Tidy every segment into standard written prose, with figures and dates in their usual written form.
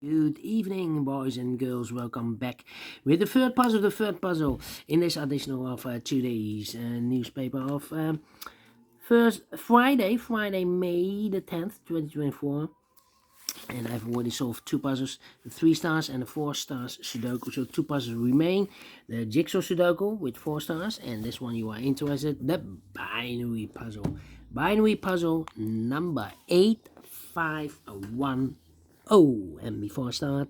Good evening, boys and girls. Welcome back with the third puzzle in this edition of today's newspaper of first Friday, May the 10th, 2024. And I've already solved two puzzles, the 3 stars and the 4 stars Sudoku. So 2 puzzles remain. The jigsaw Sudoku with 4 stars, and this one you are interested, the binary puzzle. Binary puzzle number 8510. And before I start,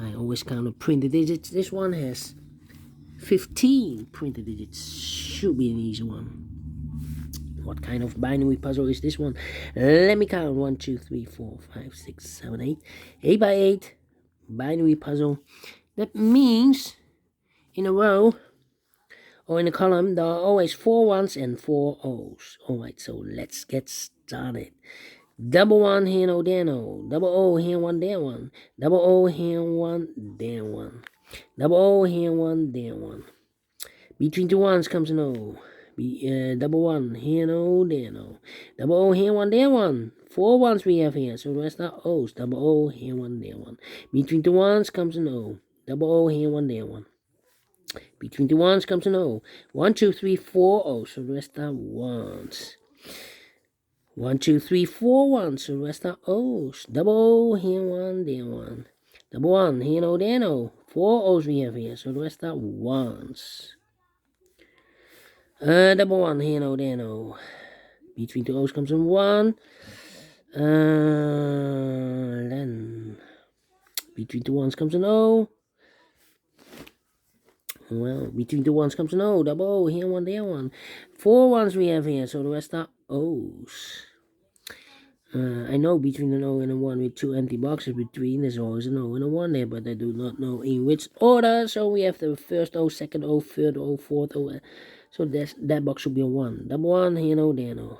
I always count the printed digits. This one has 15 printed digits. Should be an easy one. What kind of binary puzzle is this one? Let me count. 1, 2, 3, 4, 5, 6, 7, 8. 8 by 8 binary puzzle. That means in a row or in a column there are always 4 ones and 4 O's. Alright, so let's get started. Double 1 here, no, there, no. Double O here, 1, there, 1. Double O here, 1, there, 1. Double O here, 1, there, 1. Between 2 ones comes an O. Double 1 here, no, there, no. Double O here, 1, there, 1. 4 ones we have here, so the rest are O's. Double O here, 1, there, 1. Between 2 ones comes an O. Double O here, 1, there, 1. Between 2 ones comes an O. 1, 2, 3, 4 O's, so the rest are ones. 1, 2, 3, 4 ones, so the rest are O's. Double O here, 1, there, 1. Double 1 here, no, there, no. 4 O's we have here, so the rest are ones. Double 1 here, no, there, no. Between 2 O's comes a 1. Then between 2 ones comes an O. Well, between 2 ones comes an O. Double O here, 1, there, 1. 4 ones we have here, so the rest are O's. I know between an O and a 1 with 2 empty boxes between, there's always an O and a 1 there, but I do not know in which order. So we have the first O, second O, third O, fourth O. So that box should be a 1. Double 1 here, no, there, no.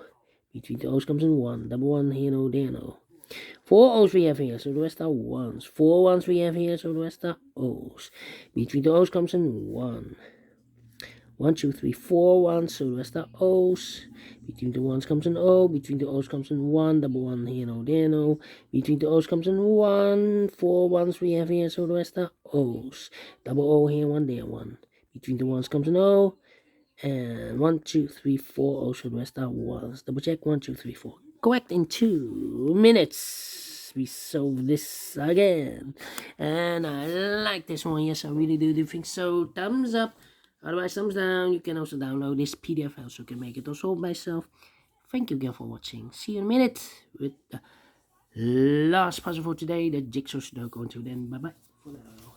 Between the O's comes in 1. Double 1 here, no, there, no. 4 O's we have here, so the rest are 1s. 4 ones we have here, so the rest are O's. Between the O's comes in 1. 1, 2, 3, 4 ones, so the rest are O's. Between the ones comes an O. Between the O's comes in 1. Double 1 here, no, there, no. Between the O's comes in 1. 4 ones we have here, so the rest are O's. Double O here, 1, there, 1. Between the ones comes an O. And 1, 2, 3, 4 O's, so the rest are ones. Double check. 1, 2, 3, 4. Correct in 2 minutes. We solve this again. And I like this one. Yes, I really do think so. Thumbs up. Otherwise, thumbs down. You can also download this PDF file so you can make it also by yourself. Thank you again for watching. See you in a minute with the last puzzle for today, the jigsaw Sudoku. Until then, bye-bye for now.